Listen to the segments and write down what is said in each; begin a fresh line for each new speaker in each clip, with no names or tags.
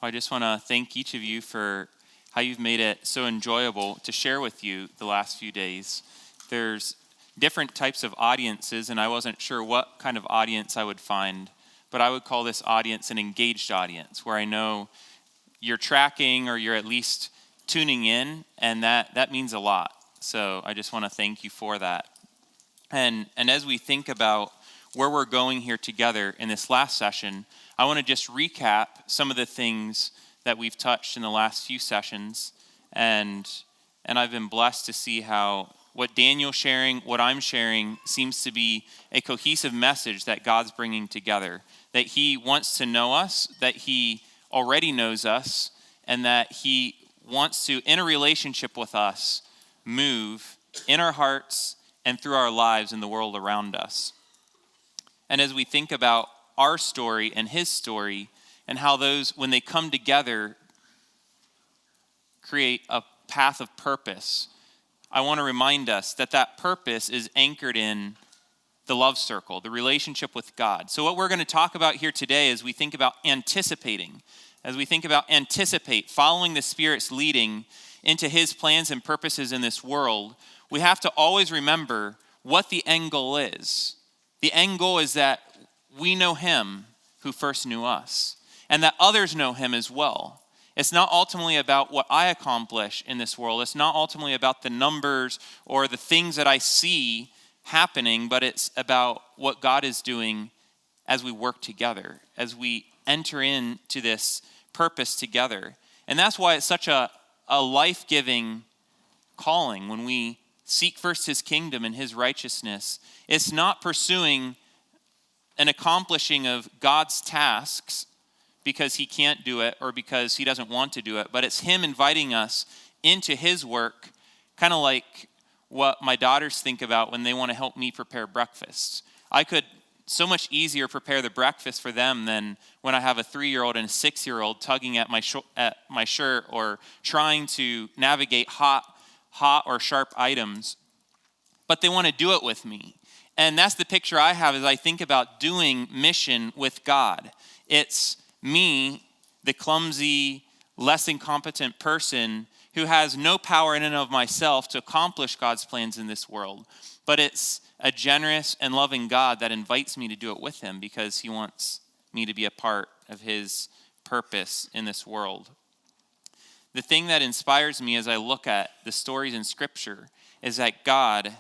I just want to thank each of you for how you've made it so enjoyable to share with you the last few days. There's different types of audiences, and I wasn't sure what kind of audience I would find, but I would call this audience an engaged audience, where I know you're tracking or you're at least tuning in, and that means a lot. So I just want to thank you for that. And as we think about where we're going here together in this last session, I want to just recap some of the things that we've touched in the last few sessions. And I've been blessed to see how what Daniel's sharing, what I'm sharing, seems to be a cohesive message that God's bringing together. That he wants to know us, that he already knows us, and that he wants to, in a relationship with us, move in our hearts and through our lives in the world around us. And as we think about our story and his story, and how those, when they come together, create a path of purpose, I want to remind us that that purpose is anchored in the love circle, the relationship with God. So what we're going to talk about here today is we think about anticipating. As we think about anticipate, following the Spirit's leading into his plans and purposes in this world, we have to always remember what the end goal is. The end goal is that we know him who first knew us, and that others know him as well. It's not ultimately about what I accomplish in this world. It's not ultimately about the numbers or the things that I see happening, but it's about what God is doing as we work together, as we enter into this purpose together. And that's why it's such a life-giving calling when we seek first his kingdom and his righteousness. It's not pursuing an accomplishing of God's tasks because he can't do it or because he doesn't want to do it, but it's him inviting us into his work, kind of like what my daughters think about when they want to help me prepare breakfast. I could so much easier prepare the breakfast for them than when I have a 3-year-old and a 6-year-old tugging at my shirt or trying to navigate hot or sharp items. But they want to do it with me. And that's the picture I have as I think about doing mission with God. It's me, the clumsy, less incompetent person who has no power in and of myself to accomplish God's plans in this world. But it's a generous and loving God that invites me to do it with him because he wants me to be a part of his purpose in this world. The thing that inspires me as I look at the stories in Scripture is that God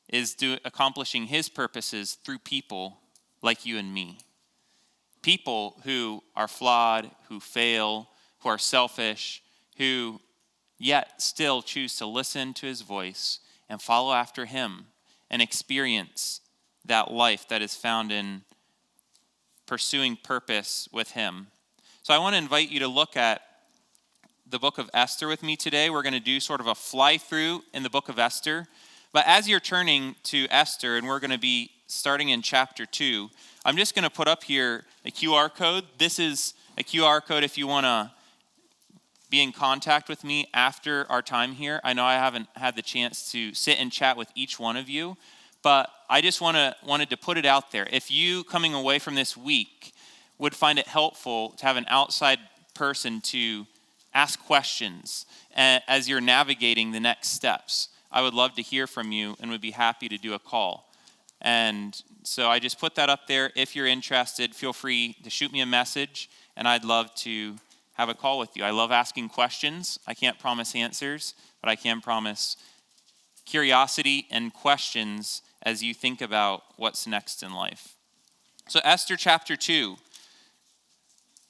is accomplishing his purposes through people like you and me. People who are flawed, who fail, who are selfish, who yet still choose to listen to his voice and follow after him and experience that life that is found in pursuing purpose with him. So I want to invite you to look at the book of Esther with me today. We're going to do sort of a fly through in the book of Esther. But as you're turning to Esther, and we're going to be starting in chapter 2, I'm just going to put up here a QR code. This is a QR code if you want to be in contact with me after our time here. I know I haven't had the chance to sit and chat with each one of you, but I just wanted to put it out there. If you, coming away from this week, would find it helpful to have an outside person to ask questions as you're navigating the next steps, I would love to hear from you and would be happy to do a call. And so I just put that up there. If you're interested, feel free to shoot me a message, and I'd love to have a call with you. I love asking questions. I can't promise answers, but I can promise curiosity and questions as you think about what's next in life. So Esther chapter 2.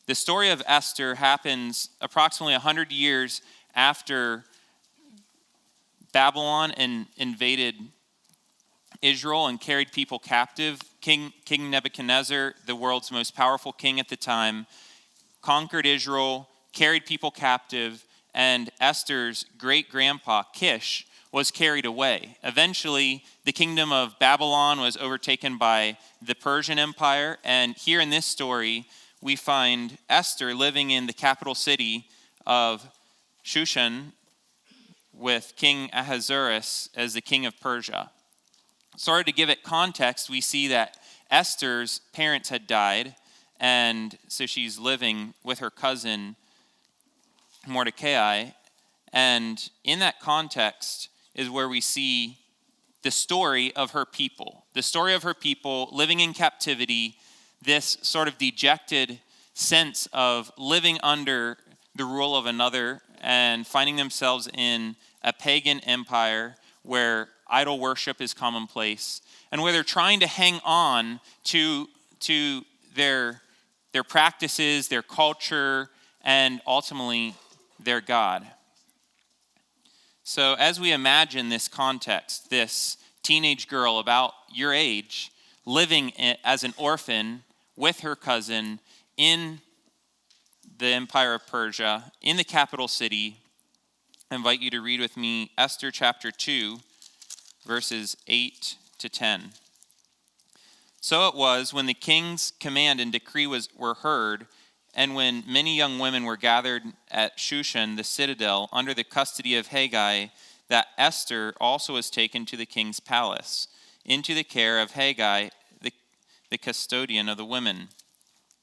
The story of Esther happens approximately 100 years after Babylon invaded Israel and carried people captive. King Nebuchadnezzar, the world's most powerful king at the time, conquered Israel, carried people captive, and Esther's great-grandpa, Kish, was carried away. Eventually, the kingdom of Babylon was overtaken by the Persian Empire, and here in this story, we find Esther living in the capital city of Shushan with King Ahasuerus as the king of Persia. Sort of to give it context, we see that Esther's parents had died, And so she's living with her cousin Mordecai. And in that context is where we see the story of her people. The story of her people living in captivity, this sort of dejected sense of living under the rule of another and finding themselves in a pagan empire where idol worship is commonplace, and where they're trying to hang on to their practices, their culture, and ultimately their God. So as we imagine this context, this teenage girl about your age living as an orphan with her cousin in the Empire of Persia, in the capital city, I invite you to read with me Esther chapter 2, verses 8 to 10. So it was when the king's command and decree were heard, and when many young women were gathered at Shushan, the citadel, under the custody of Haggai, that Esther also was taken to the king's palace, into the care of Haggai, the custodian of the women.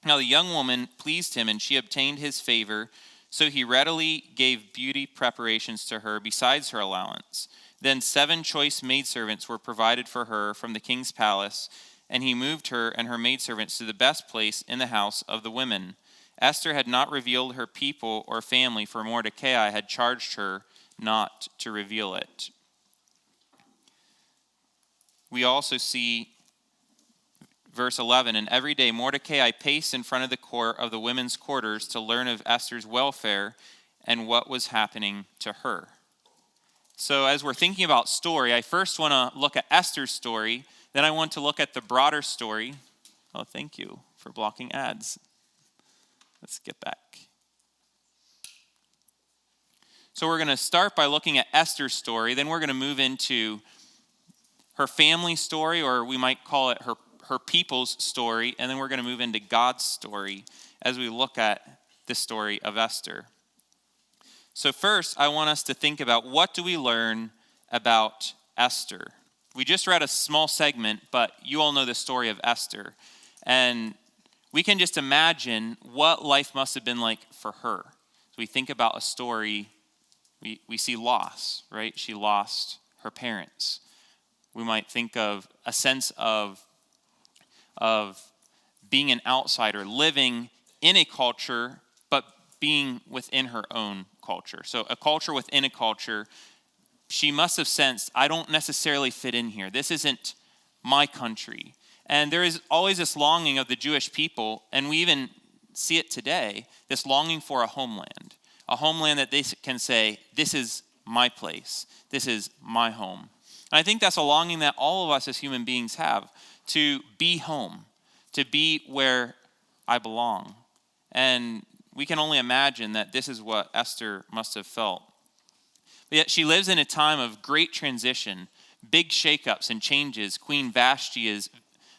Now the young woman pleased him, and she obtained his favor, so he readily gave beauty preparations to her besides her allowance. Then 7 choice maidservants were provided for her from the king's palace, and he moved her and her maidservants to the best place in the house of the women. Esther had not revealed her people or family, for Mordecai had charged her not to reveal it. We also see verse 11, and every day Mordecai paced in front of the court of the women's quarters to learn of Esther's welfare and what was happening to her. So as we're thinking about story, I first want to look at Esther's story, then I want to look at the broader story. Oh, thank you for blocking ads. Let's get back. So we're going to start by looking at Esther's story, then we're going to move into her family story, or we might call it her people's story, and then we're going to move into God's story as we look at the story of Esther. So first, I want us to think about, what do we learn about Esther? We just read a small segment, but you all know the story of Esther. And we can just imagine what life must have been like for her. So we think about a story, we see loss, right? She lost her parents. We might think of a sense of being an outsider, living in a culture, but being within her own culture. So a culture within a culture. She must have sensed, I don't necessarily fit in here. This isn't my country. And there is always this longing of the Jewish people, and we even see it today, this longing for a homeland that they can say, this is my place. This is my home. And I think that's a longing that all of us as human beings have, to be home, to be where I belong. And we can only imagine that this is what Esther must have felt. But yet she lives in a time of great transition, big shakeups and changes. Queen Vashti is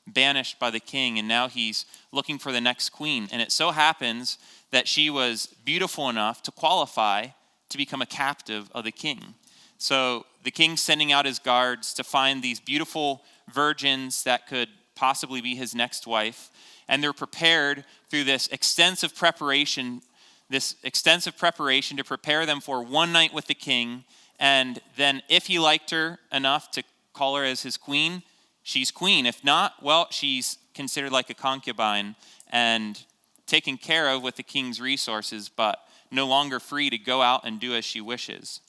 banished by the king, and now he's looking for the next queen. And it so happens that she was beautiful enough to qualify to become a captive of the king. So the king's sending out his guards to find these beautiful virgins that could possibly be his next wife. And they're prepared through this extensive preparation to prepare them for one night with the king. And then if he liked her enough to call her as his queen, she's queen. If not, well, she's considered like a concubine and taken care of with the king's resources, but no longer free to go out and do as she wishes.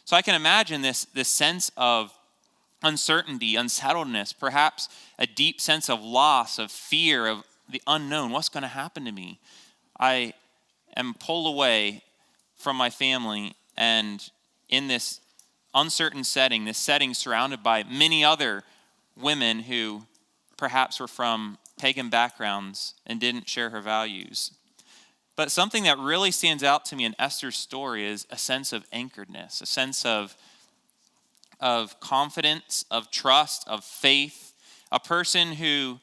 So I can imagine this sense of uncertainty, unsettledness, perhaps a deep sense of loss, of fear, of the unknown. What's going to happen to me? I am pulled away from my family, and in this uncertain setting, this setting surrounded by many other women who perhaps were from pagan backgrounds and didn't share her values. But something that really stands out to me in Esther's story is a sense of anchoredness, a sense of confidence, of trust, of faith. A person who,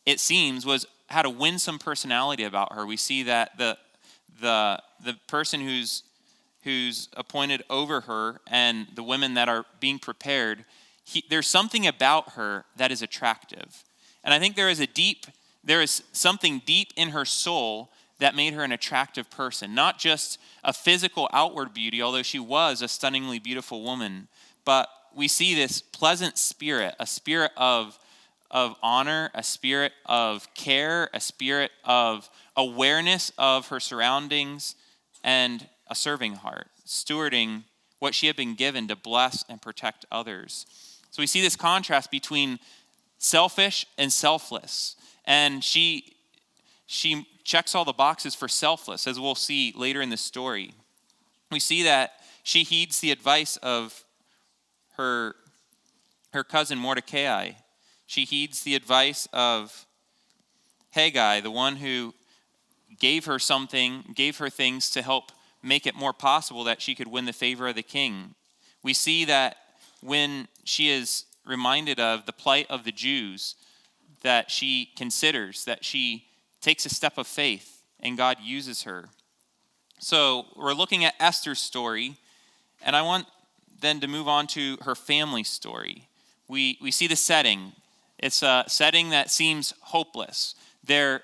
it seems, had a winsome personality about her. We see that the person who's appointed over her and the women that are being prepared, there's something about her that is attractive. And I think there is a deep there is something deep in her soul that made her an attractive person. Not just a physical outward beauty, although she was a stunningly beautiful woman, but we see this pleasant spirit, a spirit of honor, a spirit of care, a spirit of awareness of her surroundings, and a serving heart, stewarding what she had been given to bless and protect others. So we see this contrast between selfish and selfless. And she checks all the boxes for selfless, as we'll see later in the story. We see that she heeds the advice of her cousin Mordecai. She heeds the advice of Haggai, the one who gave her things to help make it more possible that she could win the favor of the king. We see that when she is reminded of the plight of the Jews, that she considers, that she takes a step of faith, and God uses her. So we're looking at Esther's story, and I want then to move on to her family story. We see the setting. It's a setting that seems hopeless. They're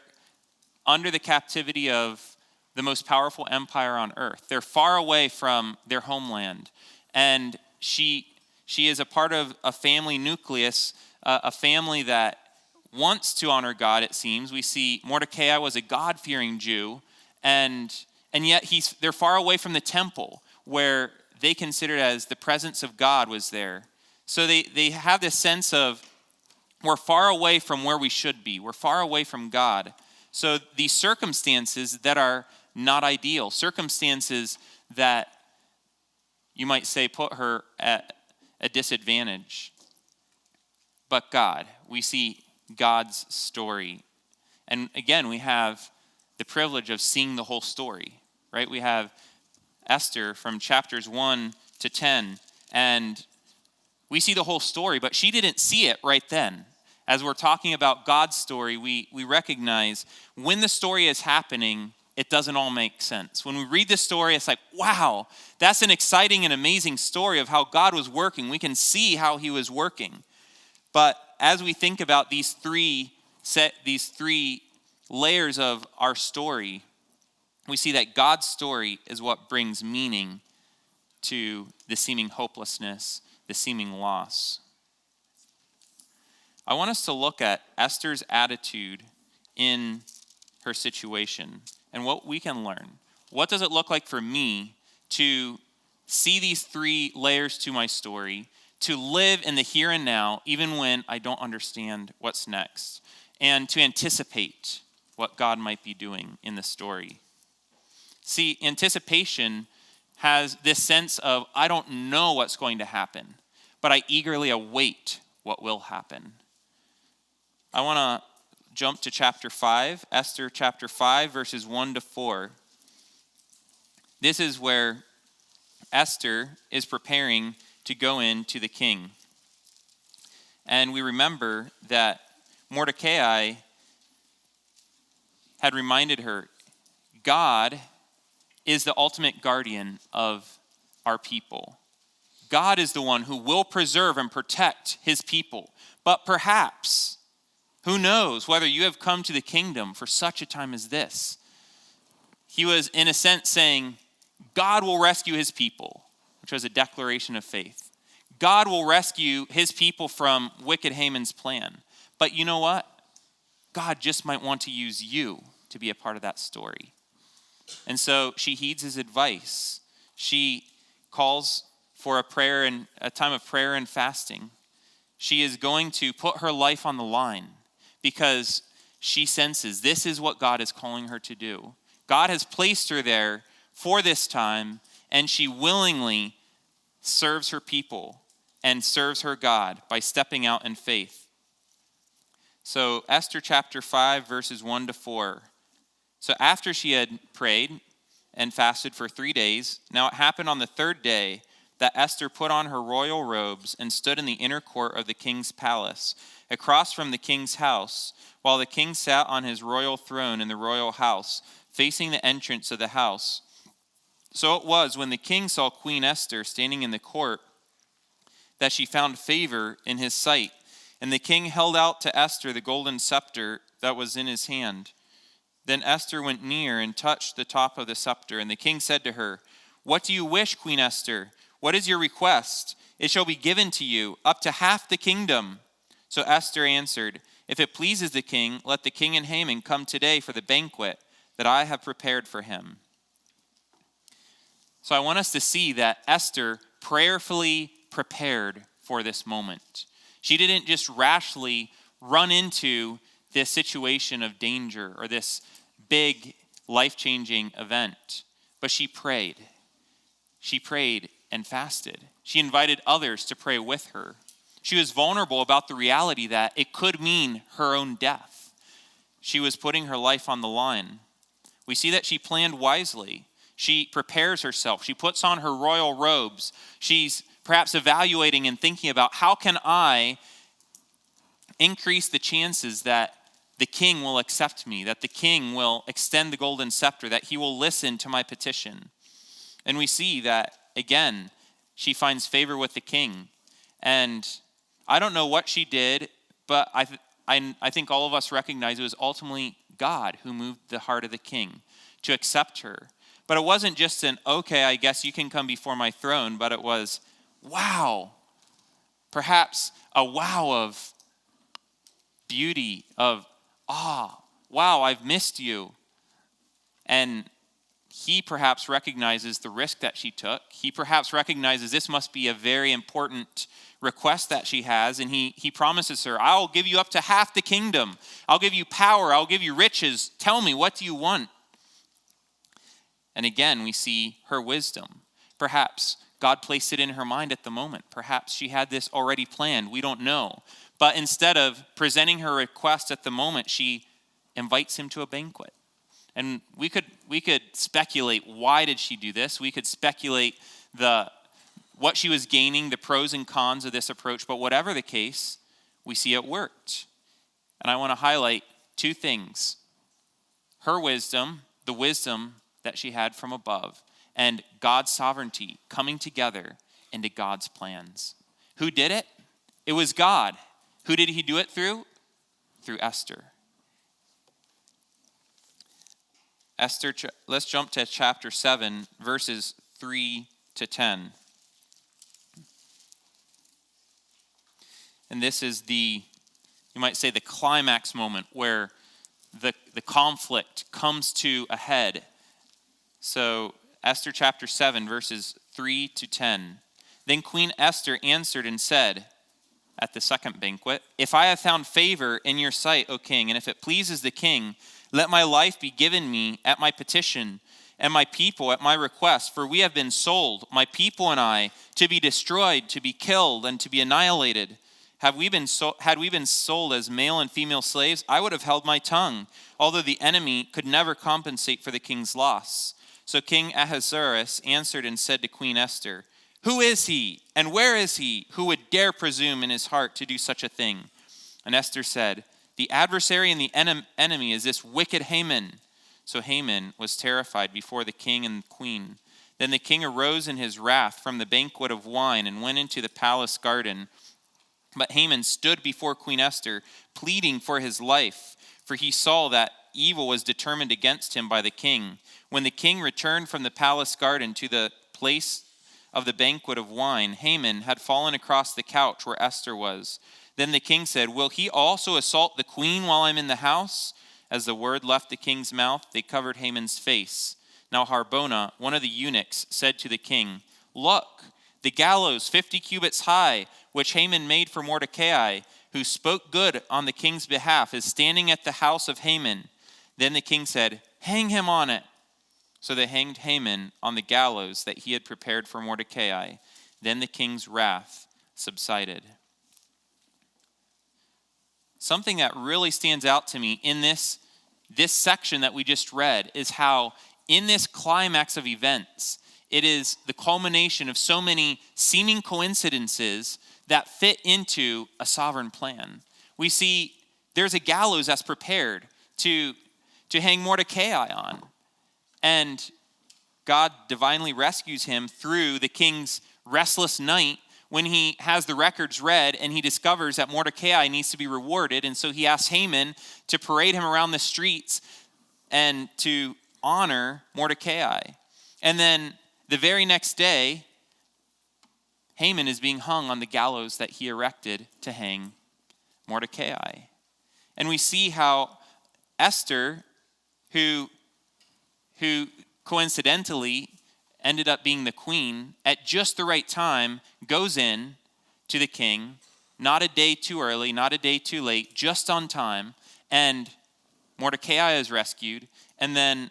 under the captivity of the most powerful empire on earth. They're far away from their homeland. And she is a part of a family nucleus, a family that wants to honor God, it seems. We see Mordecai was a God-fearing Jew, and yet they're far away from the temple where they considered as the presence of God was there. So they have this sense of, we're far away from where we should be. We're far away from God. So these circumstances that are not ideal, circumstances that you might say put her at a disadvantage. But God, we see God's story. And again, we have the privilege of seeing the whole story, right? We have Esther from chapters 1 to 10, and we see the whole story, but she didn't see it right then. As we're talking about God's story, we recognize when the story is happening, it doesn't all make sense. When we read the story, it's like, wow, that's an exciting and amazing story of how God was working. We can see how he was working. But as we think about these three layers of our story, we see that God's story is what brings meaning to the seeming hopelessness, the seeming loss. I want us to look at Esther's attitude in her situation and what we can learn. What does it look like for me to see these three layers to my story, to live in the here and now, even when I don't understand what's next, and to anticipate what God might be doing in the story? See, anticipation has this sense of, I don't know what's going to happen, but I eagerly await what will happen. I want to jump to chapter 5, Esther chapter 5, verses 1 to 4. This is where Esther is preparing to go in to the king. And we remember that Mordecai had reminded her, God is the ultimate guardian of our people. God is the one who will preserve and protect his people. But perhaps, who knows whether you have come to the kingdom for such a time as this? He was, in a sense, saying, God will rescue his people, which was a declaration of faith. God will rescue his people from wicked Haman's plan. But you know what? God just might want to use you to be a part of that story. And so she heeds his advice. She calls for a time of prayer and fasting. She is going to put her life on the line because she senses this is what God is calling her to do. God has placed her there for this time, and she willingly serves her people and serves her God by stepping out in faith. So Esther chapter 5, verses 1 to 4. So after she had prayed and fasted for 3 days, now it happened on the third day that Esther put on her royal robes and stood in the inner court of the king's palace, across from the king's house, while the king sat on his royal throne in the royal house, facing the entrance of the house. So it was when the king saw Queen Esther standing in the court that she found favor in his sight. And the king held out to Esther the golden scepter that was in his hand. Then Esther went near and touched the top of the scepter, and the king said to her, "What do you wish, Queen Esther? What is your request? It shall be given to you, up to half the kingdom." So Esther answered, "If it pleases the king, let the king and Haman come today for the banquet that I have prepared for him." So I want us to see that Esther prayerfully prepared for this moment. She didn't just rashly run into this situation of danger or this big life-changing event, but she prayed. She prayed and fasted. She invited others to pray with her. She was vulnerable about the reality that it could mean her own death. She was putting her life on the line. We see that she planned wisely. She prepares herself. She puts on her royal robes. She's perhaps evaluating and thinking about, how can I increase the chances that the king will accept me, that the king will extend the golden scepter, that he will listen to my petition. And we see that, again, she finds favor with the king. And I don't know what she did, but I think all of us recognize it was ultimately God who moved the heart of the king to accept her. But it wasn't just an, okay, I guess you can come before my throne, but it was, wow, perhaps a wow of beauty, of awe. Wow, I've missed you. And he perhaps recognizes the risk that she took. He perhaps recognizes this must be a very important request that she has. And he promises her, I'll give you up to half the kingdom. I'll give you power. I'll give you riches. Tell me, what do you want? And again, we see her wisdom. Perhaps God placed it in her mind at the moment. Perhaps she had this already planned. We don't know. But instead of presenting her request at the moment, she invites him to a banquet. And we could speculate, why did she do this? We could speculate what she was gaining, the pros and cons of this approach. But whatever the case, we see it worked. And I want to highlight two things. Her wisdom, the wisdom that she had from above, and God's sovereignty coming together into God's plans. Who did it? It was God. Who did he do it through? Through Esther. Esther, let's jump to chapter 7, verses 3 to 10. And this is you might say, the climax moment where the conflict comes to a head. So Esther chapter 7, verses 3 to 10. Then Queen Esther answered and said, at the second banquet, "If I have found favor in your sight, O king, and if it pleases the king, let my life be given me at my petition, and my people at my request, for we have been sold, my people and I, to be destroyed, to be killed, and to be annihilated. Had we been sold as male and female slaves, I would have held my tongue, although the enemy could never compensate for the king's loss." So King Ahasuerus answered and said to Queen Esther, "Who is he, and where is he, who would dare presume in his heart to do such a thing?" And Esther said, "The adversary and the enemy is this wicked Haman." So Haman was terrified before the king and queen. Then the king arose in his wrath from the banquet of wine and went into the palace garden. But Haman stood before Queen Esther, pleading for his life, for he saw that evil was determined against him by the king. When the king returned from the palace garden to the place of the banquet of wine, Haman had fallen across the couch where Esther was. Then the king said, "Will he also assault the queen while I'm in the house?" As the word left the king's mouth, they covered Haman's face. Now Harbona, one of the eunuchs, said to the king, "Look, the gallows 50 cubits high, which Haman made for Mordecai, who spoke good on the king's behalf, is standing at the house of Haman." Then the king said, "Hang him on it." So they hanged Haman on the gallows that he had prepared for Mordecai. Then the king's wrath subsided. Something that really stands out to me in this section that we just read is how in this climax of events, it is the culmination of so many seeming coincidences that fit into a sovereign plan. We see there's a gallows that's prepared to hang Mordecai on. And God divinely rescues him through the king's restless night when he has the records read and he discovers that Mordecai needs to be rewarded. And so he asks Haman to parade him around the streets and to honor Mordecai. And then the very next day, Haman is being hung on the gallows that he erected to hang Mordecai. And we see how Esther, who coincidentally ended up being the queen, at just the right time, goes in to the king, not a day too early, not a day too late, just on time, and Mordecai is rescued. And then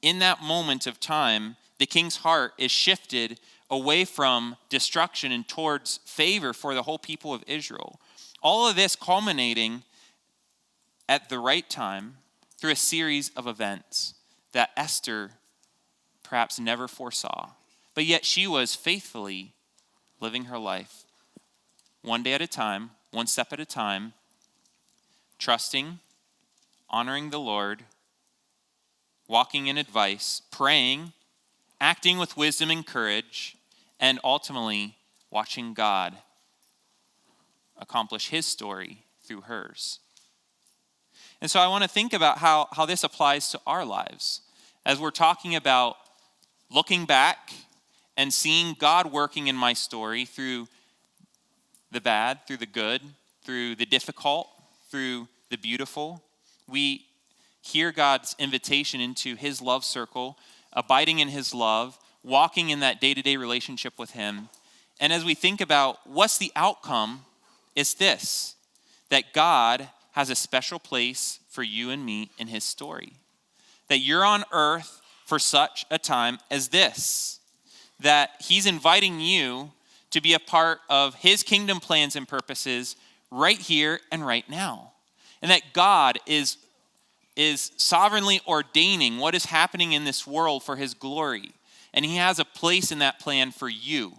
in that moment of time, the king's heart is shifted away from destruction and towards favor for the whole people of Israel. All of this culminating at the right time through a series of events that Esther perhaps never foresaw. But yet she was faithfully living her life one day at a time, one step at a time, trusting, honoring the Lord, walking in advice, praying, acting with wisdom and courage, and ultimately watching God accomplish his story through hers. And so I want to think about how this applies to our lives. As we're talking about looking back and seeing God working in my story through the bad, through the good, through the difficult, through the beautiful, we hear God's invitation into his love circle, abiding in his love, walking in that day-to-day relationship with him. And as we think about what's the outcome, it's this, that God has a special place for you and me in his story. That you're on earth for such a time as this. That he's inviting you to be a part of his kingdom plans and purposes right here and right now. And that God is sovereignly ordaining what is happening in this world for his glory. And he has a place in that plan for you.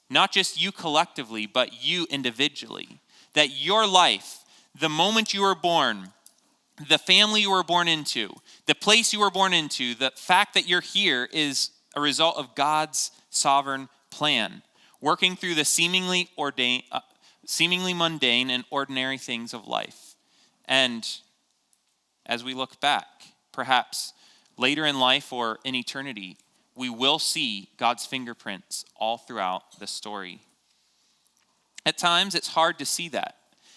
Not just you collectively, but you individually. That your life, the moment you were born, the family you were born into, the place you were born into, the fact that you're here is a result of God's sovereign plan, working through the seemingly mundane and ordinary things of life. And as we look back, perhaps later in life or in eternity, we will see God's fingerprints all throughout the story. At times, it's hard to see that.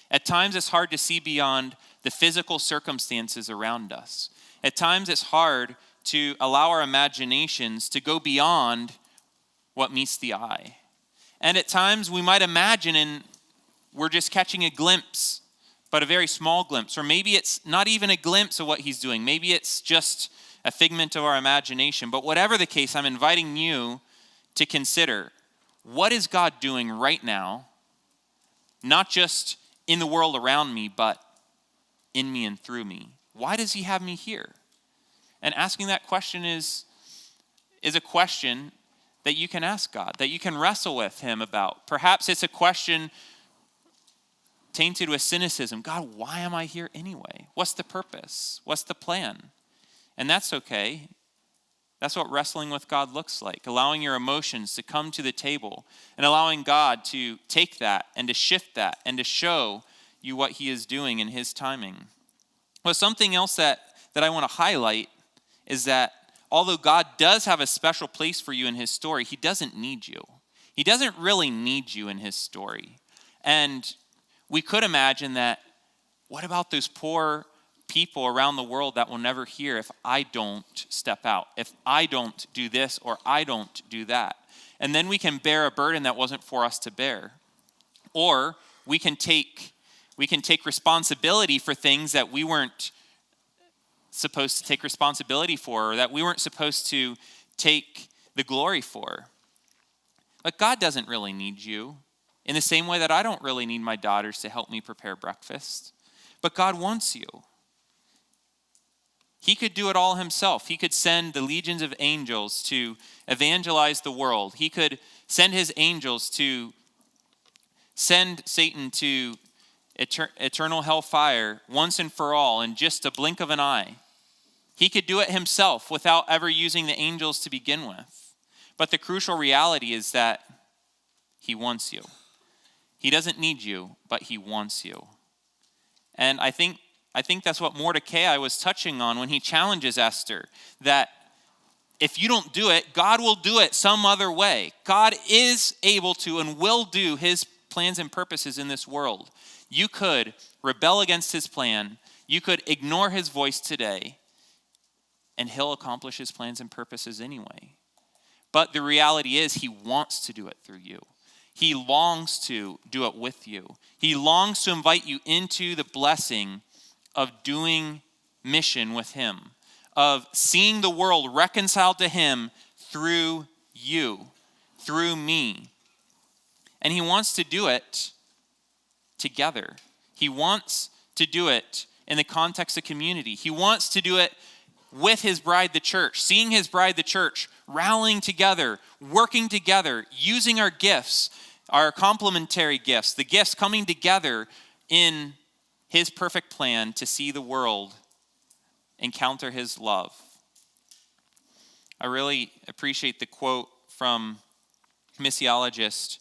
At times, it's hard to see beyond the physical circumstances around us. At times, it's hard to allow our imaginations to go beyond what meets the eye. And at times, we might imagine and we're just catching a glimpse, but a very small glimpse. Or maybe it's not even a glimpse of what he's doing. Maybe it's just a figment of our imagination. But whatever the case, I'm inviting you to consider, what is God doing right now? Not just in the world around me, but in me and through me. Why does he have me here? And asking that question is a question that you can ask God, that you can wrestle with him about. Perhaps it's a question tainted with cynicism. God, why am I here anyway? What's the purpose? What's the plan? And that's okay. That's what wrestling with God looks like, allowing your emotions to come to the table and allowing God to take that and to shift that and to show you what he is doing in his timing. Well, something else that I want to highlight is that although God does have a special place for you in his story, he doesn't need you. He doesn't really need you in his story. And we could imagine that, what about those poor people around the world that will never hear if I don't step out, if I don't do this or I don't do that? And then we can bear a burden that wasn't for us to bear. Or we can take responsibility for things that we weren't supposed to take responsibility for, or that we weren't supposed to take the glory for. But God doesn't really need you, in the same way that I don't really need my daughters to help me prepare breakfast. But God wants you. He could do it all himself. He could send the legions of angels to evangelize the world. He could send his angels to send Satan to eternal hellfire once and for all in just a blink of an eye. He could do it himself without ever using the angels to begin with. But the crucial reality is that He wants you. He doesn't need you, but he wants you. And I think that's what Mordecai was touching on when he challenges Esther, that if you don't do it, God will do it some other way. God is able to and will do his plans and purposes in this world. You could rebel against his plan. You could ignore his voice today, and he'll accomplish his plans and purposes anyway. But the reality is he wants to do it through you. He longs to do it with you. He longs to invite you into the blessing of doing mission with him, of seeing the world reconciled to him through you, through me. And he wants to do it together. He wants to do it in the context of community. He wants to do it with his bride, the church, seeing his bride, the church, rallying together, working together, using our gifts, our complementary gifts, the gifts coming together in his perfect plan to see the world encounter his love. I really appreciate the quote from missiologist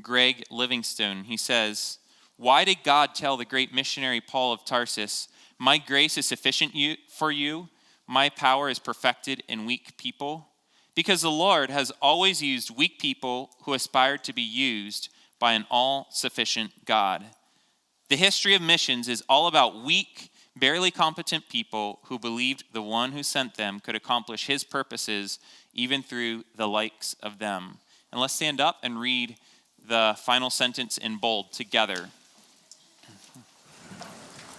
Greg Livingstone. He says, "Why did God tell the great missionary Paul of Tarsus, 'My grace is sufficient for you, my power is perfected in weak people'? Because the Lord has always used weak people who aspired to be used by an all-sufficient God. The history of missions is all about weak, barely competent people who believed the one who sent them could accomplish his purposes even through the likes of them." And let's stand up and read the final sentence in bold together.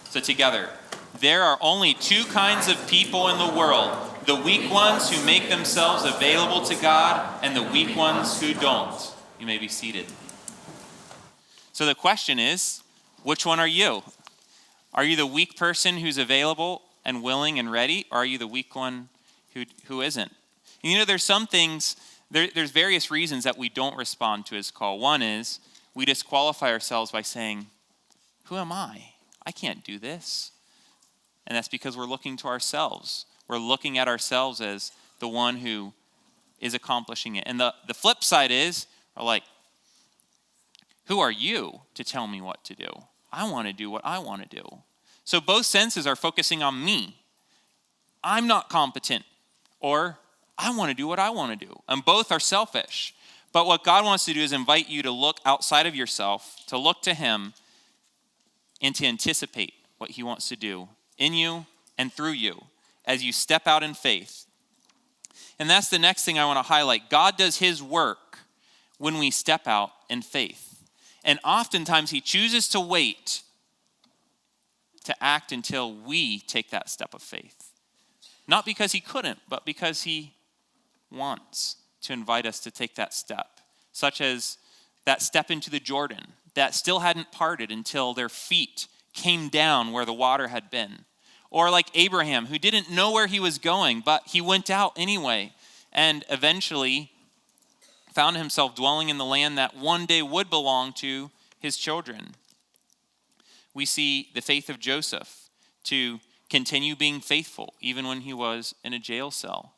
So together. "There are only two kinds of people in the world, the weak ones who make themselves available to God and the weak ones who don't." You may be seated. So the question is, which one are you? Are you the weak person who's available and willing and ready, or are you the weak one who isn't? And you know, there's some things, there's various reasons that we don't respond to his call. One is we disqualify ourselves by saying, "Who am I? I can't do this." And that's because we're looking to ourselves. We're looking at ourselves as the one who is accomplishing it. And the flip side is, we're like, "Who are you to tell me what to do? I want to do what I want to do." So both senses are focusing on me. I'm not competent, or I want to do what I want to do. And both are selfish. But what God wants to do is invite you to look outside of yourself, to look to him, and to anticipate what he wants to do in you and through you as you step out in faith. And that's the next thing I want to highlight. God does his work when we step out in faith. And oftentimes he chooses to wait to act until we take that step of faith. Not because he couldn't, but because he wants to invite us to take that step. Such as that step into the Jordan that still hadn't parted until their feet came down where the water had been. Or like Abraham, who didn't know where he was going, but he went out anyway and eventually found himself dwelling in the land that one day would belong to his children. We see the faith of Joseph to continue being faithful even when he was in a jail cell.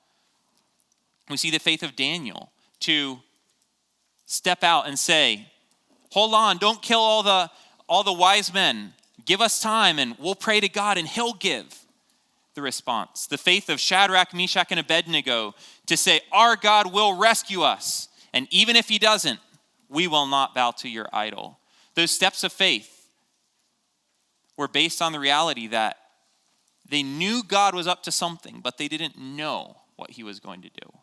We see the faith of Daniel to step out and say, "Hold on, don't kill all the wise men. Give us time and we'll pray to God and he'll give the response." The faith of Shadrach, Meshach, and Abednego to say, "Our God will rescue us. And even if he doesn't, we will not bow to your idol." Those steps of faith were based on the reality that they knew God was up to something, but they didn't know what he was going to do.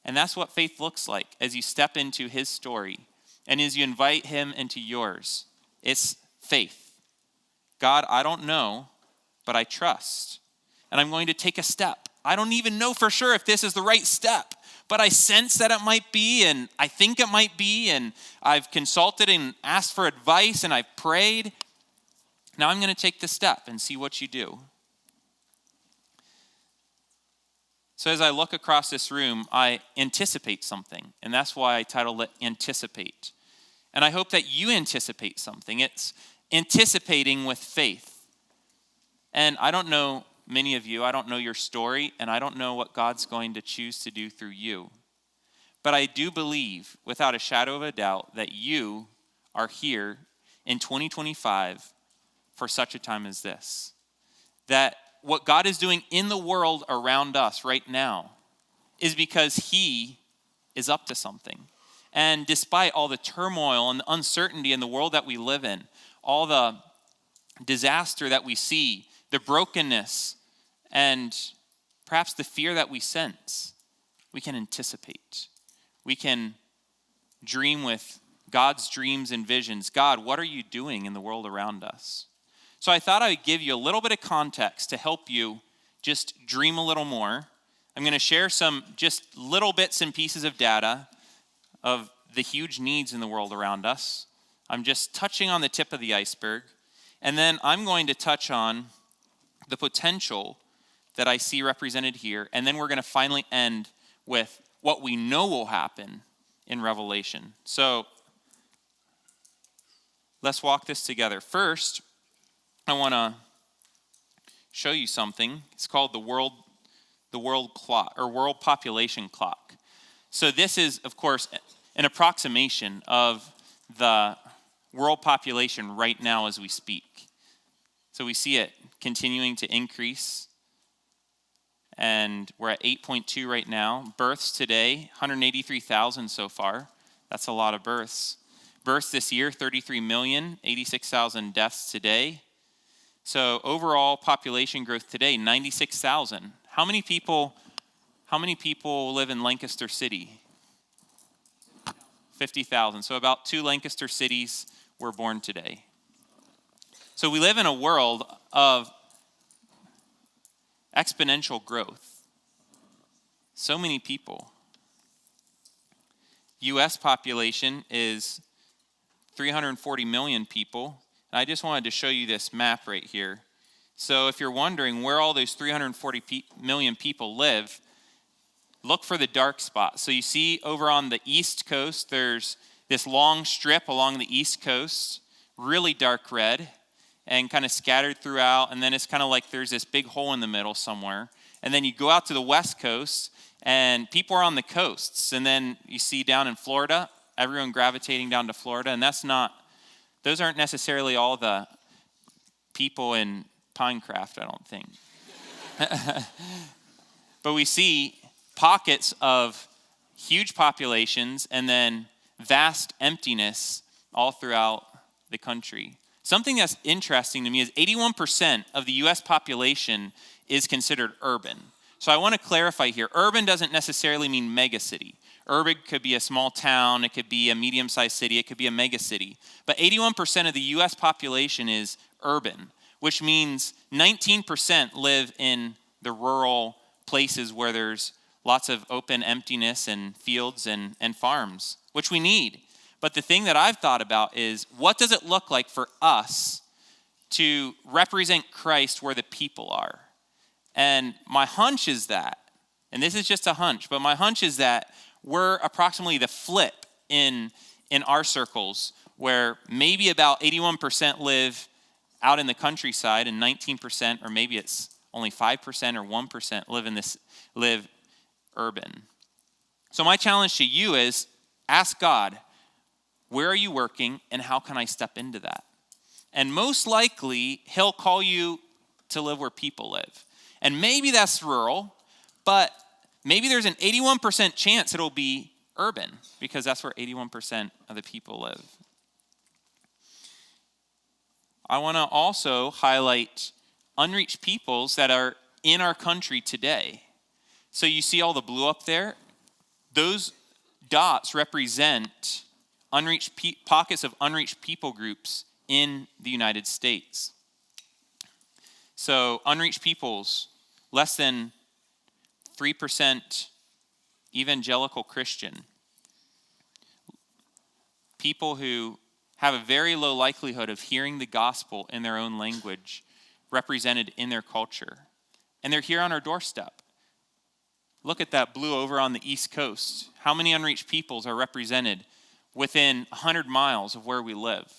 And that's what faith looks like as you step into his story and as you invite him into yours. It's faith. God, I don't know, but I trust. And I'm going to take a step. I don't even know for sure if this is the right step, but I sense that it might be, and I think it might be, and I've consulted and asked for advice, and I've prayed. Now I'm going to take the step and see what you do. So as I look across this room, I anticipate something, and that's why I titled it Anticipate. And I hope that you anticipate something. It's anticipating with faith. And I don't know many of you, I don't know your story, and I don't know what God's going to choose to do through you. But I do believe, without a shadow of a doubt, that you are here in 2025 for such a time as this. That what God is doing in the world around us right now is because he is up to something. And despite all the turmoil and the uncertainty in the world that we live in, all the disaster that we see, the brokenness, and perhaps the fear that we sense, we can anticipate. We can dream with God's dreams and visions. God, what are you doing in the world around us? So I thought I would give you a little bit of context to help you just dream a little more. I'm going to share some just little bits and pieces of data of the huge needs in the world around us. I'm just touching on the tip of the iceberg. And then I'm going to touch on the potential that I see represented here. And then we're going to finally end with what we know will happen in Revelation. So let's walk this together. First, I want to show you something. It's called the world clock, or world population clock. So this is, of course, an approximation of the world population right now as we speak. So we see it continuing to increase, and we're at 8.2 right now. Births today, 183,000 so far. That's a lot of births. Births this year, 33 million, 86,000 deaths today. So overall population growth today, 96,000. How many people live in Lancaster City? 50,000. So about 2 Lancaster cities were born today. So we live in a world of exponential growth. So many people. U.S. population is 340 million people. And I just wanted to show you this map right here. So if you're wondering where all those 340 million people live, look for the dark spot. So you see over on the East Coast, there's this long strip along the East Coast, really dark red, and kind of scattered throughout. And then it's kind of like there's this big hole in the middle somewhere. And then you go out to the West Coast, and people are on the coasts. And then you see down in Florida, everyone gravitating down to Florida. And those aren't necessarily all the people in Pinecraft, I don't think. But we see pockets of huge populations and then vast emptiness all throughout the country. Something that's interesting to me is 81% of the U.S. population is considered urban. So I want to clarify here. Urban doesn't necessarily mean megacity. Urban could be a small town, it could be a medium-sized city, it could be a megacity. But 81% of the U.S. population is urban, which means 19% live in the rural places where there's lots of open emptiness and fields and farms, which we need. But the thing that I've thought about is, what does it look like for us to represent Christ where the people are? And my hunch is that, and this is just a hunch, but my hunch is that we're approximately the flip in our circles, where maybe about 81% live out in the countryside and 19%, or maybe it's only 5% or 1% live urban. So my challenge to you is, ask God, where are you working and how can I step into that? And most likely, he'll call you to live where people live. And maybe that's rural, but maybe there's an 81% chance it'll be urban, because that's where 81% of the people live. I want to also highlight unreached peoples that are in our country today. So you see all the blue up there? Those dots represent pockets of unreached people groups in the United States. So unreached peoples, less than 3% evangelical Christian. People who have a very low likelihood of hearing the gospel in their own language represented in their culture. And they're here on our doorstep. Look at that blue over on the East Coast. How many unreached peoples are represented within 100 miles of where we live?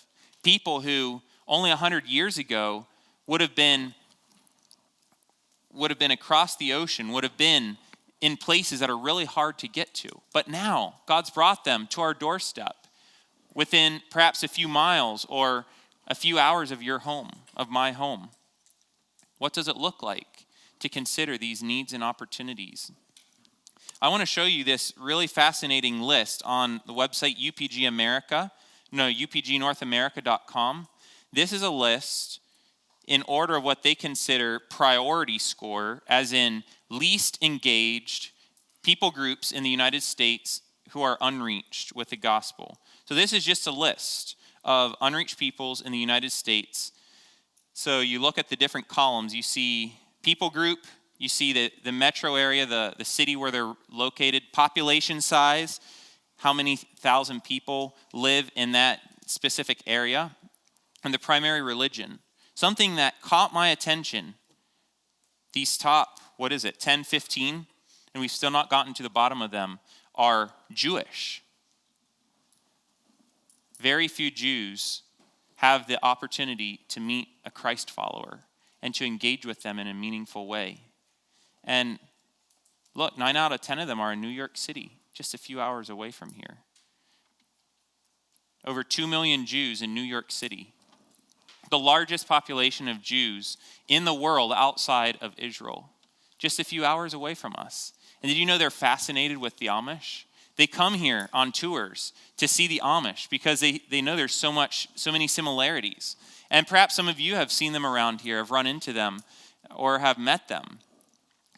People who only 100 years ago would have been across the ocean, would have been in places that are really hard to get to. But now God's brought them to our doorstep within perhaps a few miles or a few hours of your home, of my home. What does it look like to consider these needs and opportunities? I want to show you this really fascinating list on the website upgnorthamerica.com. This is a list in order of what they consider priority score, as in least engaged people groups in the United States who are unreached with the gospel. So this is just a list of unreached peoples in the United States. So you look at the different columns, you see people group, you see the metro area, the city where they're located, population size, how many thousand people live in that specific area, and the primary religion. Something that caught my attention, these top, 10, 15, and we've still not gotten to the bottom of them, are Jewish. Very few Jews have the opportunity to meet a Christ follower and to engage with them in a meaningful way. And look, 9 out of 10 of them are in New York City, just a few hours away from here. Over 2 million Jews in New York City. The largest population of Jews in the world outside of Israel, just a few hours away from us. And did you know they're fascinated with the Amish? They come here on tours to see the Amish because they know there's so many similarities. And perhaps some of you have seen them around here, have run into them, or have met them.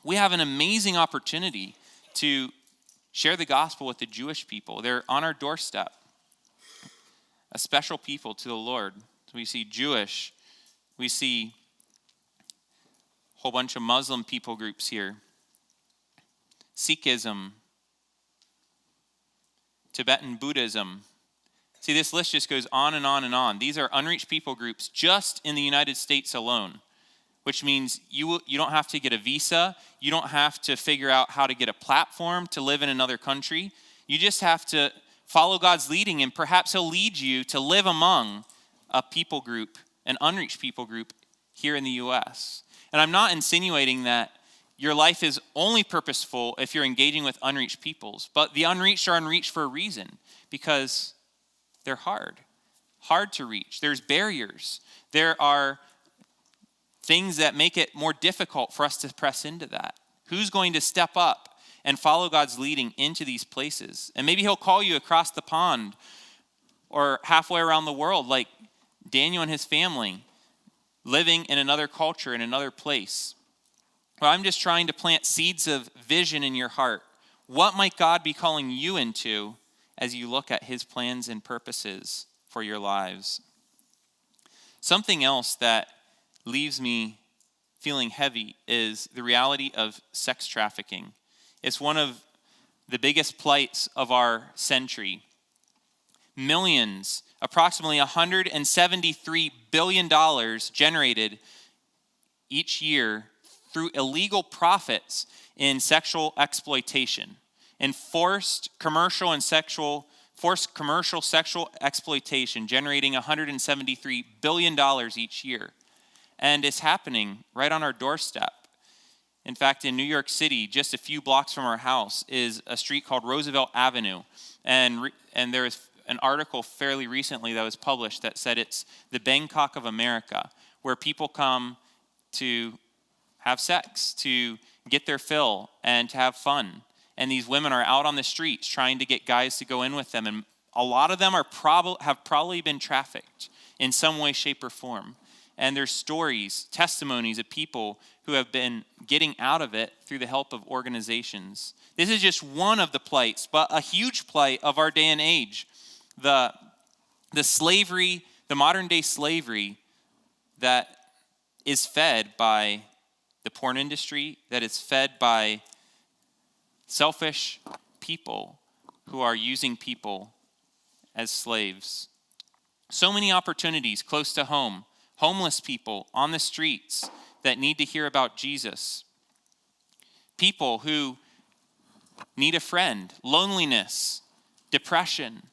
We have an amazing opportunity to share the gospel with the Jewish people. They're on our doorstep, a special people to the Lord. So we see Jewish, we see a whole bunch of Muslim people groups here, Sikhism, Tibetan Buddhism. See, this list just goes on and on and on. These are unreached people groups just in the United States alone, which means you don't have to get a visa. You don't have to figure out how to get a platform to live in another country. You just have to follow God's leading, and perhaps he'll lead you to live among a people group, an unreached people group here in the U.S. And I'm not insinuating that your life is only purposeful if you're engaging with unreached peoples, but the unreached are unreached for a reason, because they're hard to reach. There's barriers. There are things that make it more difficult for us to press into that. Who's going to step up and follow God's leading into these places? And maybe he'll call you across the pond or halfway around the world, like Daniel and his family, living in another culture, in another place. Well, I'm just trying to plant seeds of vision in your heart. What might God be calling you into as you look at his plans and purposes for your lives? Something else that leaves me feeling heavy is the reality of sex trafficking. It's one of the biggest plights of our century. Millions, approximately $173 billion generated each year through illegal profits in sexual exploitation and forced commercial sexual exploitation, generating $173 billion each year. And it's happening right on our doorstep. In fact, in New York City, just a few blocks from our house, is a street called Roosevelt Avenue. And there is an article fairly recently that was published that said it's the Bangkok of America, where people come to have sex, to get their fill, and to have fun. And these women are out on the streets trying to get guys to go in with them. And a lot of them have probably been trafficked in some way, shape, or form. And there's stories, testimonies of people who have been getting out of it through the help of organizations. This is just one of the plights, but a huge plight of our day and age. The slavery, the modern day slavery that is fed by the porn industry, that is fed by selfish people who are using people as slaves. So many opportunities close to home. Homeless people on the streets that need to hear about Jesus. People who need a friend. Loneliness, depression.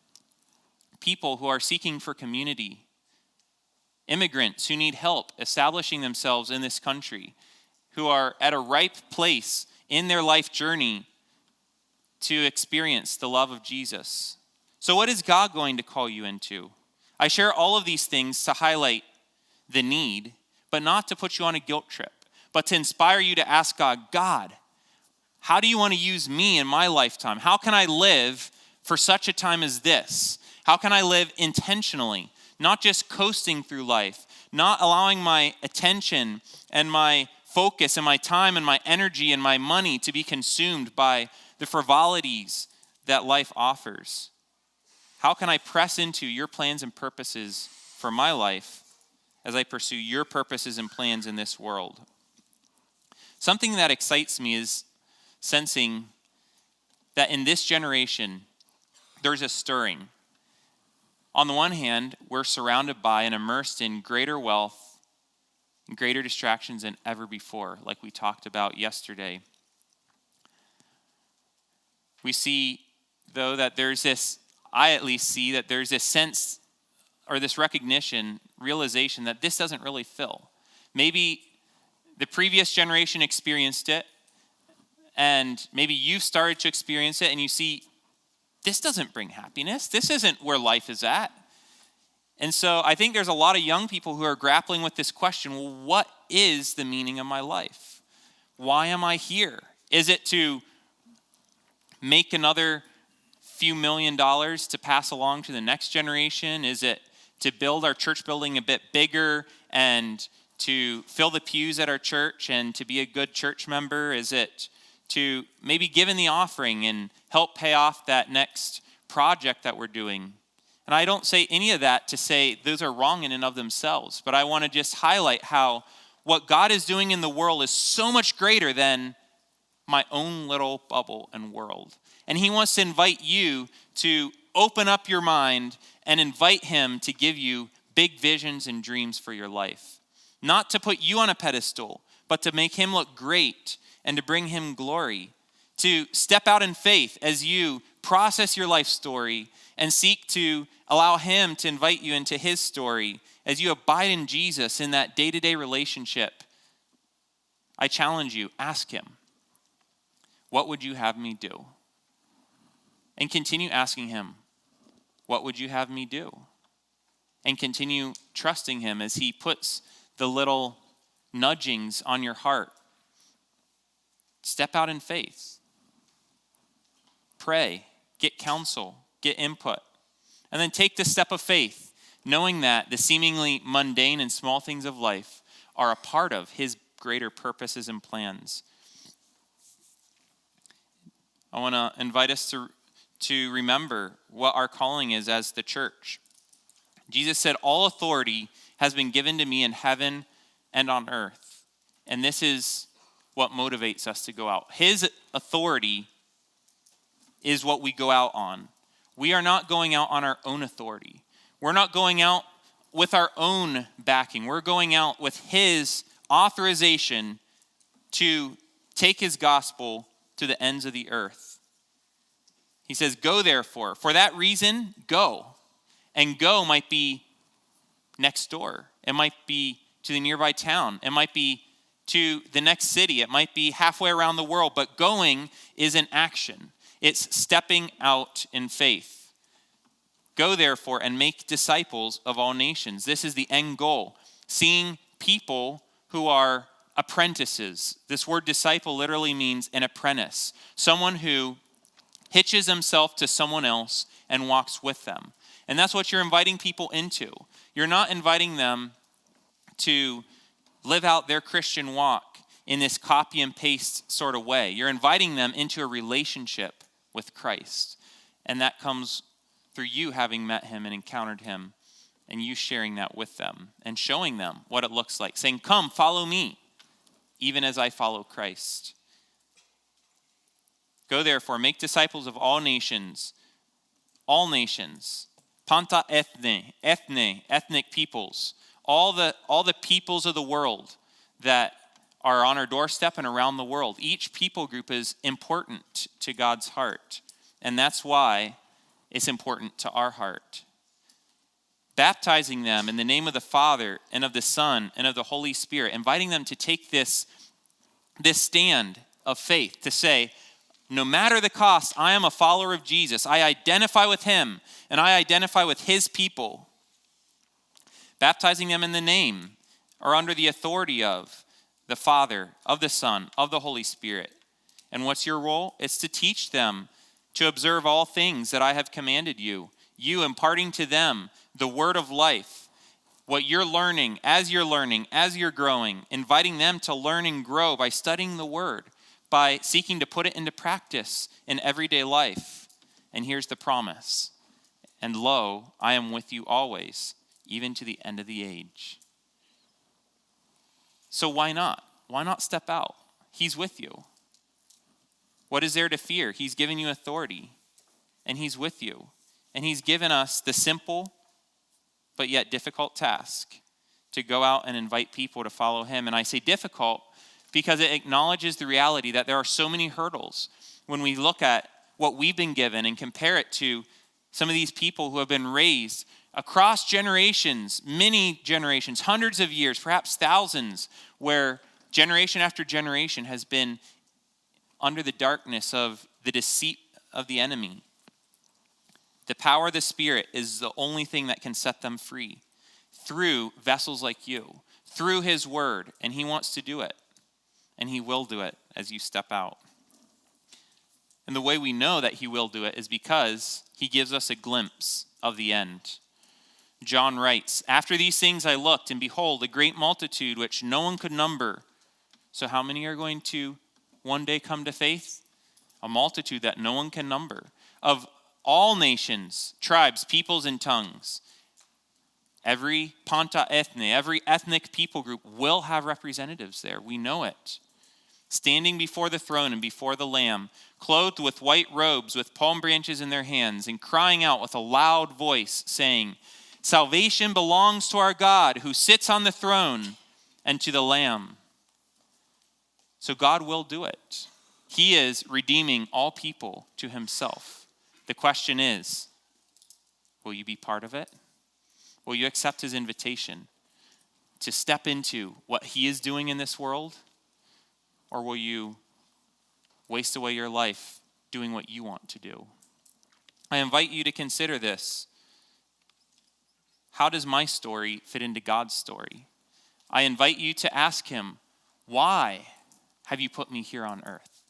People who are seeking for community. Immigrants who need help establishing themselves in this country, who are at a ripe place in their life journey to experience the love of Jesus. So what is God going to call you into? I share all of these things to highlight the need, but not to put you on a guilt trip, but to inspire you to ask God, how do you want to use me in my lifetime? How can I live for such a time as this? How can I live intentionally, not just coasting through life, not allowing my attention and my focus and my time and my energy and my money to be consumed by the frivolities that life offers? How can I press into your plans and purposes for my life as I pursue your purposes and plans in this world? Something that excites me is sensing that in this generation, there's a stirring. On the one hand, we're surrounded by and immersed in greater wealth and greater distractions than ever before, like we talked about yesterday. We see, though, that there's this, I at least see that there's this sense or this recognition, realization that this doesn't really fill. Maybe the previous generation experienced it, and maybe you've started to experience it, and you see, this doesn't bring happiness. This isn't where life is at. And so I think there's a lot of young people who are grappling with this question, well, what is the meaning of my life? Why am I here? Is it to make another few $1,000,000 to pass along to the next generation? Is it to build our church building a bit bigger and to fill the pews at our church and to be a good church member? Is it to maybe give in the offering and help pay off that next project that we're doing? And I don't say any of that to say those are wrong in and of themselves, but I want to just highlight how what God is doing in the world is so much greater than my own little bubble and world. And he wants to invite you to open up your mind and invite him to give you big visions and dreams for your life. Not to put you on a pedestal, but to make him look great and to bring him glory. To step out in faith as you process your life story and seek to allow him to invite you into his story as you abide in Jesus in that day-to-day relationship. I challenge you, ask him, what would you have me do? And continue asking him, what would you have me do? And continue trusting him as he puts the little nudgings on your heart. Step out in faith. Pray, get counsel, get input. And then take the step of faith, knowing that the seemingly mundane and small things of life are a part of his greater purposes and plans. I want to invite us to remember what our calling is as the church. Jesus said, all authority has been given to me in heaven and on earth. And this is what motivates us to go out. His authority is what we go out on. We are not going out on our own authority. We're not going out with our own backing. We're going out with his authorization to take his gospel to the ends of the earth. He says, go therefore. For that reason, go. And go might be next door. It might be to the nearby town. It might be to the next city. It might be halfway around the world. But going is an action. It's stepping out in faith. Go therefore and make disciples of all nations. This is the end goal. Seeing people who are apprentices. This word disciple literally means an apprentice. Someone who hitches himself to someone else and walks with them. And that's what you're inviting people into. You're not inviting them to live out their Christian walk in this copy and paste sort of way. You're inviting them into a relationship with Christ. And that comes through you having met him and encountered him and you sharing that with them and showing them what it looks like. Saying, come, follow me, even as I follow Christ. Go therefore, make disciples of all nations, panta ethnic peoples, all the peoples of the world that are on our doorstep and around the world. Each people group is important to God's heart, and that's why it's important to our heart. Baptizing them in the name of the Father and of the Son and of the Holy Spirit, inviting them to take this stand of faith to say, no matter the cost, I am a follower of Jesus. I identify with him, and I identify with his people. Baptizing them in the name or under the authority of the Father, of the Son, of the Holy Spirit. And what's your role? It's to teach them to observe all things that I have commanded you. You imparting to them the word of life, what you're learning, as you're growing, inviting them to learn and grow by studying the word, by seeking to put it into practice in everyday life. And here's the promise. And lo, I am with you always, even to the end of the age. So why not? Why not step out? He's with you. What is there to fear? He's given you authority, and he's with you. And he's given us the simple but yet difficult task to go out and invite people to follow him. And I say difficult because it acknowledges the reality that there are so many hurdles when we look at what we've been given and compare it to some of these people who have been raised across generations, many generations, hundreds of years, perhaps thousands, where generation after generation has been under the darkness of the deceit of the enemy. The power of the Spirit is the only thing that can set them free through vessels like you, through his word, and he wants to do it, and he will do it as you step out. And the way we know that he will do it is because he gives us a glimpse of the end. John writes, after these things I looked, and behold, a great multitude which no one could number. So how many are going to one day come to faith? A multitude that no one can number. Of all nations, tribes, peoples, and tongues. Every panta ethne, every ethnic people group will have representatives there. We know it. Standing before the throne and before the Lamb, clothed with white robes, with palm branches in their hands, and crying out with a loud voice, saying, salvation belongs to our God who sits on the throne and to the Lamb. So God will do it. He is redeeming all people to himself. The question is, will you be part of it? Will you accept his invitation to step into what he is doing in this world? Or will you waste away your life doing what you want to do? I invite you to consider this. How does my story fit into God's story? I invite you to ask him, why have you put me here on earth?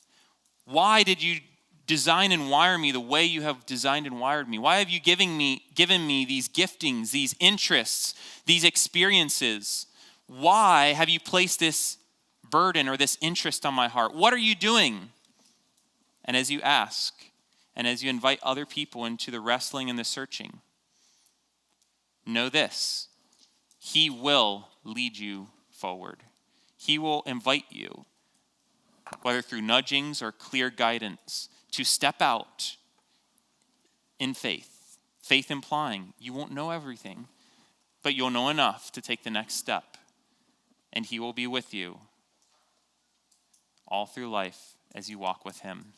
Why did you design and wire me the way you have designed and wired me? Why have you given me these giftings, these interests, these experiences? Why have you placed this burden or this interest on my heart? What are you doing? And as you ask, and as you invite other people into the wrestling and the searching, know this, he will lead you forward. He will invite you, whether through nudgings or clear guidance, to step out in faith. Faith implying you won't know everything, but you'll know enough to take the next step. And he will be with you all through life as you walk with him.